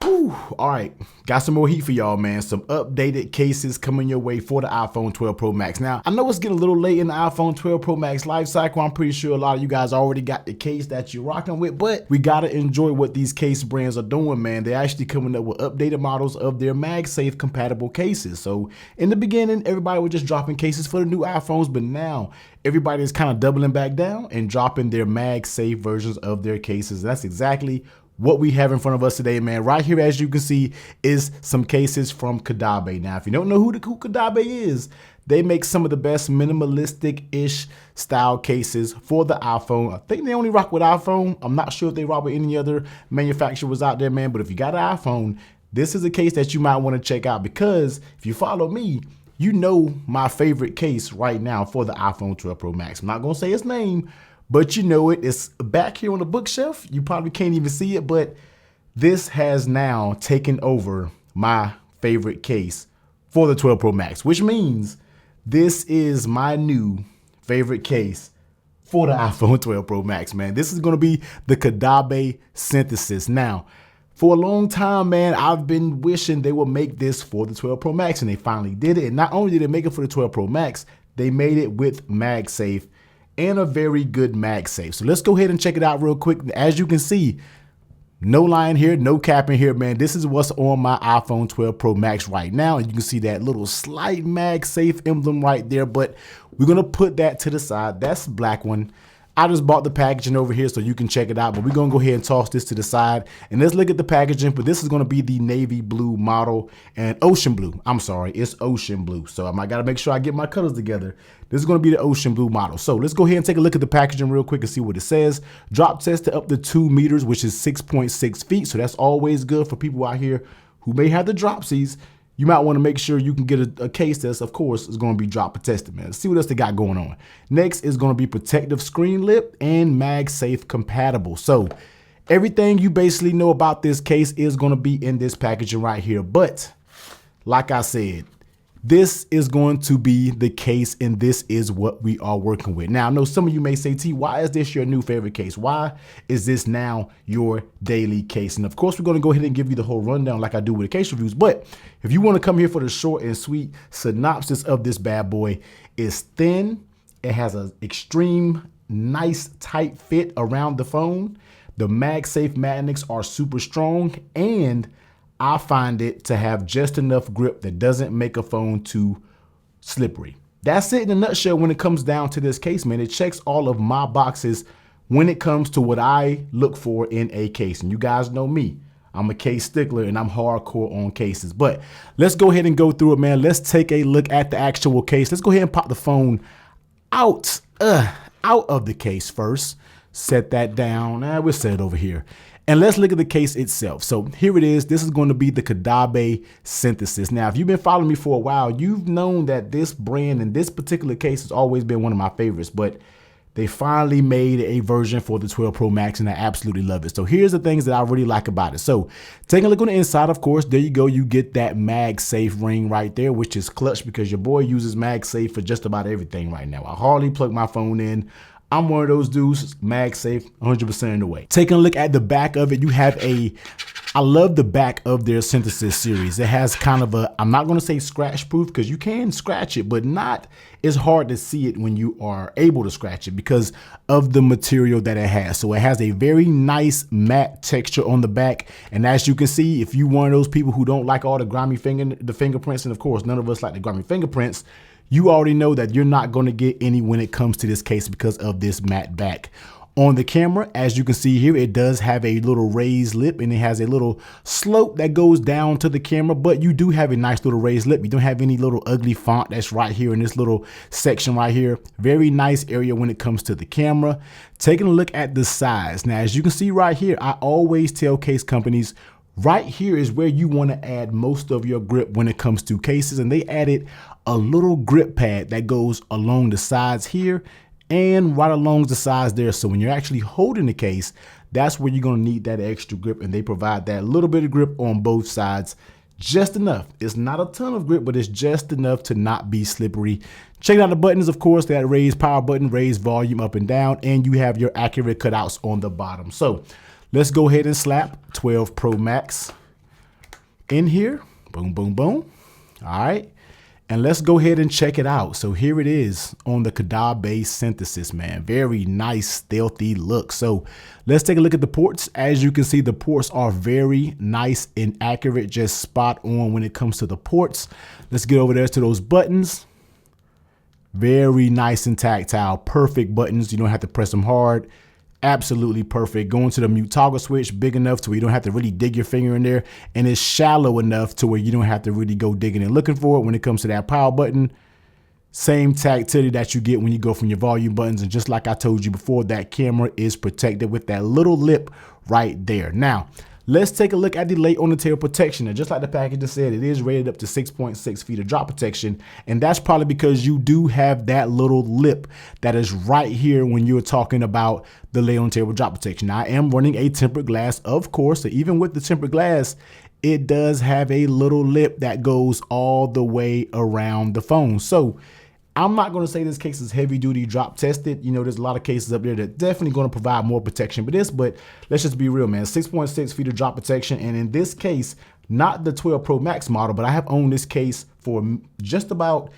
Whew, all right, got some more heat for y'all, man. Some updated cases coming your way for the iPhone 12 Pro Max. Now, I know it's getting a little late in the iPhone 12 Pro Max life cycle. I'm pretty sure a lot of you guys already got the case that you're rocking with, but we gotta enjoy what these case brands are doing, man. They're actually coming up with updated models of their MagSafe compatible cases. So in the beginning, everybody was just dropping cases for the new iPhones, but now everybody is kind of doubling back down and dropping their MagSafe versions of their cases. That's exactly what we have in front of us today, man. Right here, as you can see, is some cases from Caudabe. Now, if you don't know who Caudabe is, they make some of the best minimalistic-ish style cases for the iPhone. I think they only rock with iPhone. I'm not sure if they rock with any other manufacturers out there, man. But if you got an iPhone, this is a case that you might want to check out, because if you follow me, you know my favorite case right now for the iPhone 12 Pro Max. I'm not going to say its name, but you know it. It's back here on the bookshelf. You probably can't even see it, but this has now taken over my favorite case for the 12 Pro Max, which means this is my new favorite case for the iPhone 12 Pro Max, man. This is going to be the Caudabe Synthesis. Now, for a long time, man, I've been wishing they would make this for the 12 Pro Max, and they finally did it. And not only did they make it for the 12 Pro Max, they made it with MagSafe, and a very good MagSafe. So let's go ahead and check it out real quick. As you can see, no lying here, no capping here, man. This is what's on my iPhone 12 Pro Max right now. And you can see that little slight MagSafe emblem right there, but we're gonna put that to the side. That's the black one. I just bought the packaging over here so you can check it out, but we're gonna go ahead and toss this to the side and let's look at the packaging. But this is gonna be the navy blue model and ocean blue. I'm sorry, it's ocean blue. So I gotta make sure I get my colors together. This is gonna be the ocean blue model. So let's go ahead and take a look at the packaging real quick and see what it says. Drop test to up to 2 meters, which is 6.6 feet. So that's always good for people out here who may have the dropsies. You might want to make sure you can get a case that's, of course, is going to be drop tested, man. Let's see what else they got going on. Next is going to be protective screen lip and MagSafe compatible. So everything you basically know about this case is going to be in this packaging right here. But like I said, this is going to be the case, and this is what we are working with. Now, I know some of you may say, T, why is this your new favorite case? Why is this now your daily case? And of course, we're going to go ahead and give you the whole rundown like I do with the case reviews. But if you want to come here for the short and sweet synopsis of this bad boy, it's thin. It has an extreme, nice, tight fit around the phone. The MagSafe magnets are super strong, and I find it to have just enough grip that doesn't make a phone too slippery. That's it in a nutshell when it comes down to this case, man. It checks all of my boxes when it comes to what I look for in a case. And you guys know me. I'm a case stickler and I'm hardcore on cases. But let's go ahead and go through it, man. Let's take a look at the actual case. Let's go ahead and pop the phone out of the case first. Set that down. We'll set it over here. And let's look at the case itself. So here it is. This is going to be the Caudabe Synthesis. Now, if you've been following me for a while, you've known that this brand and this particular case has always been one of my favorites, but they finally made a version for the 12 Pro Max, and I absolutely love it. So here's the things that I really like about it. So taking a look on the inside, of course, there you go. You get that MagSafe ring right there, which is clutch because your boy uses MagSafe for just about everything right now. I hardly plug my phone in. I'm one of those dudes, MagSafe 100% in the way. Taking a look at the back of it, you have I love the back of their Synthesis series. It has kind of I'm not gonna say scratch proof because you can scratch it, but not as hard to see it when you are able to scratch it because of the material that it has. So it has a very nice matte texture on the back. And as you can see, if you're one of those people who don't like all the grimy fingerprints, and of course, none of us like the grimy fingerprints, you already know that you're not going to get any when it comes to this case because of this matte back. On the camera, as you can see here, it does have a little raised lip and it has a little slope that goes down to the camera, but you do have a nice little raised lip. You don't have any little ugly font that's right here in this little section right here. Very nice area when it comes to the camera. Taking a look at the size. Now, as you can see right here, I always tell case companies, right here is where you want to add most of your grip when it comes to cases, and they added a little grip pad that goes along the sides here and right along the sides there. So when you're actually holding the case, that's where you're going to need that extra grip, and they provide that little bit of grip on both sides. Just enough. It's not a ton of grip, but it's just enough to not be slippery. Check out the buttons, of course, that raise power button, raise volume up and down, and you have your accurate cutouts on the bottom. So let's go ahead and slap 12 Pro Max in here. Boom, boom, boom. All right. And let's go ahead and check it out. So here it is on the Caudabe synthesis, man. Very nice, stealthy look. So let's take a look at the ports. As you can see, the ports are very nice and accurate, just spot on when it comes to the ports. Let's get over there to those buttons. Very nice and tactile, perfect buttons. You don't have to press them hard. Absolutely perfect. Going to the mute toggle switch, big enough to where you don't have to really dig your finger in there, and it's shallow enough to where you don't have to really go digging and looking for it. When it comes to that power button, same tactility that you get when you go from your volume buttons. And just like I told you before, that camera is protected with that little lip right there. Now, let's take a look at the late on the tail protection. And just like the package just said, it is rated up to 6.6 feet of drop protection. And that's probably because you do have that little lip that is right here when you're talking about the late on the tail drop protection. Now, I am running a tempered glass, of course. So even with the tempered glass, it does have a little lip that goes all the way around the phone. So I'm not going to say this case is heavy duty drop tested. You know, there's a lot of cases up there that definitely going to provide more protection for this, but let's just be real, man. 6.6 feet of drop protection. And in this case, not the 12 Pro Max model, but I have owned this case for just about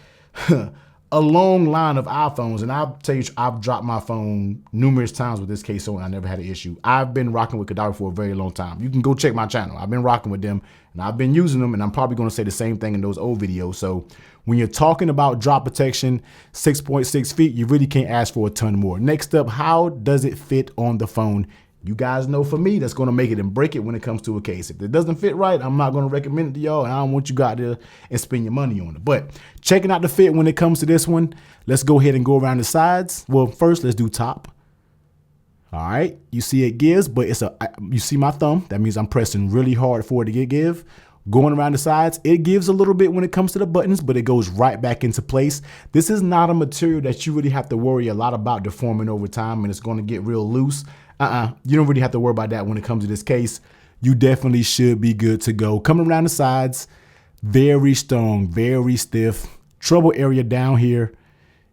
a long line of iPhones. And I'll tell you, I've dropped my phone numerous times with this case on. I never had an issue. I've been rocking with Caudabe for a very long time. You can go check my channel. I've been rocking with them and I've been using them, and I'm probably going to say the same thing in those old videos. So when you're talking about drop protection, 6.6 feet, you really can't ask for a ton more. Next up, how does it fit on the phone? You guys know for me, that's going to make it and break it when it comes to a case. If it doesn't fit right, I'm not going to recommend it to y'all, and I don't want you guys to and spend your money on it. But checking out the fit when it comes to this one, let's go ahead and go around the sides. Well, first, let's do top. All right, you see it gives, but you see my thumb. That means I'm pressing really hard for it to give. Going around the sides, it gives a little bit when it comes to the buttons, but it goes right back into place. This is not a material that you really have to worry a lot about deforming over time, and it's going to get real loose. You don't really have to worry about that when it comes to this case. You definitely should be good to go. Coming around the sides, very strong, very stiff. Trouble area down here.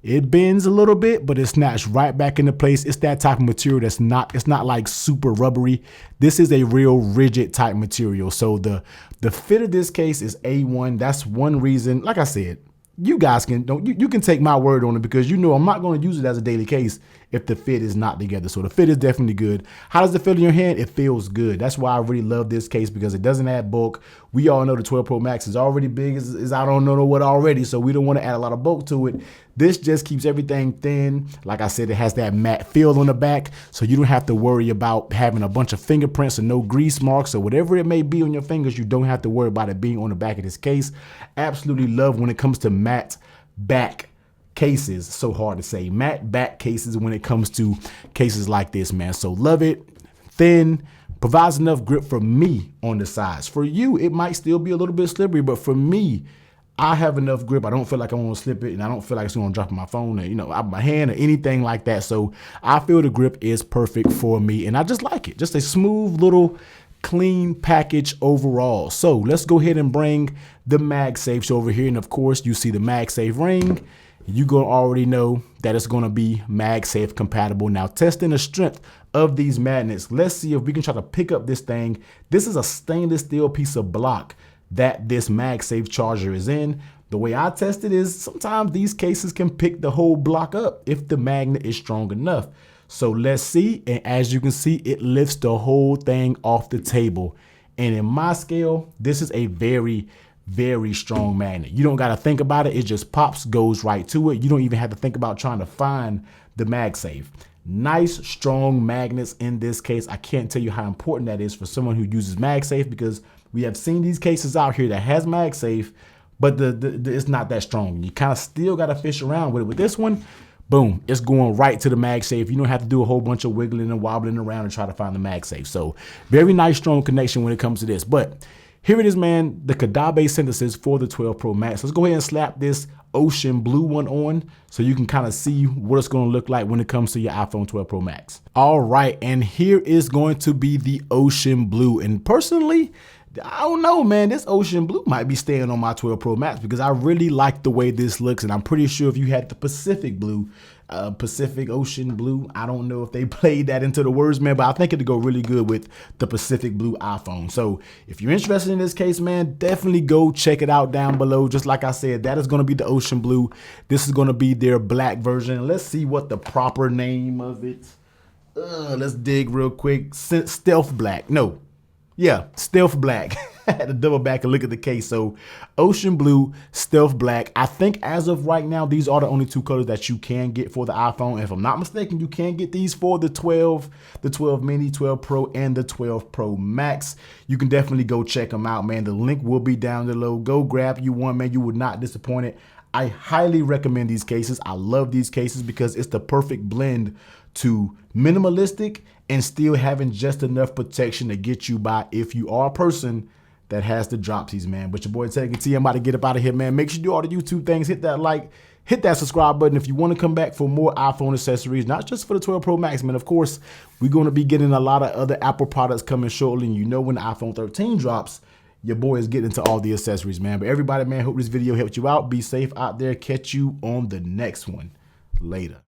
It bends a little bit, but it snaps right back into place. It's that type of material it's not like super rubbery. This is a real rigid type material. So the fit of this case is A1. That's one reason, like I said, you guys can you can take my word on it, because you know I'm not going to use it as a daily case if the fit is not together. So the fit is definitely good. How does it feel in your hand? It feels good. That's why I really love this case, because it doesn't add bulk. We all know the 12 Pro Max is already big is I don't know what already, so we don't want to add a lot of bulk to it. This just keeps everything thin. Like I said, it has that matte feel on the back, so you don't have to worry about having a bunch of fingerprints or no grease marks or whatever it may be on your fingers. You don't have to worry about it being on the back of this case. Absolutely love when it comes to matte back cases. So hard to say. Matte back cases when it comes to cases like this, man. So love it. Thin. Provides enough grip for me on the sides. For you, it might still be a little bit slippery, but for me, I have enough grip. I don't feel like I want to slip it, and I don't feel like it's going to drop in my phone or, out my hand or anything like that. So I feel the grip is perfect for me, and I just like it. Just a smooth little clean package overall. So let's go ahead and bring the MagSafes over here. And of course, you see the MagSafe ring. You're going to already know that it's going to be MagSafe compatible. Now, testing the strength of these magnets, let's see if we can try to pick up this thing. This is a stainless steel piece of block that this MagSafe charger is in. The way I test it is sometimes these cases can pick the whole block up if the magnet is strong enough. So let's see. And as you can see, it lifts the whole thing off the table. And in my scale, this is a very, very strong magnet. You don't got to think about it. It just pops, goes right to it. You don't even have to think about trying to find the MagSafe. Nice, strong magnets in this case. I can't tell you how important that is for someone who uses MagSafe, because we have seen these cases out here that has MagSafe, but it's not that strong. You kind of still got to fish around with it. With this one, boom, it's going right to the MagSafe. You don't have to do a whole bunch of wiggling and wobbling around and try to find the MagSafe. So very nice, strong connection when it comes to this. But here it is, man, the Caudabe synthesis for the 12 Pro Max. Let's go ahead and slap this ocean blue one on so you can kind of see what it's going to look like when it comes to your iPhone 12 Pro Max. All right, and here is going to be the ocean blue. And personally, I don't know, man, this ocean blue might be staying on my 12 Pro Max because I really like the way this looks. And I'm pretty sure if you had the Pacific blue, Pacific Ocean Blue. I don't know if they played that into the words, man, but I think it'd go really good with the Pacific Blue iPhone. So if you're interested in this case, man, definitely go check it out down below. Just like I said, that is going to be the Ocean Blue. This is going to be their black version. Let's see what the proper name of it. Let's dig real quick. Stealth Black. No. Yeah, Stealth Black. I had to double back and look at the case. So Ocean Blue, Stealth Black. I think as of right now, these are the only two colors that you can get for the iPhone. And if I'm not mistaken, you can get these for the 12 mini, 12 Pro, and the 12 Pro Max. You can definitely go check them out, man. The link will be down below. Go grab you one, man. You would not disappoint it. I highly recommend these cases. I love these cases because it's the perfect blend to minimalistic and still having just enough protection to get you by if you are a person that has the dropsies, man. But your boy Teddy T, I'm about to get up out of here, man. Make sure you do all the YouTube things. Hit that like, hit that subscribe button if you want to come back for more iPhone accessories, not just for the 12 Pro Max, man. Of course, we're going to be getting a lot of other Apple products coming shortly. And you know when the iPhone 13 drops, your boy is getting into all the accessories, man. But everybody, man, hope this video helped you out. Be safe out there. Catch you on the next one. Later.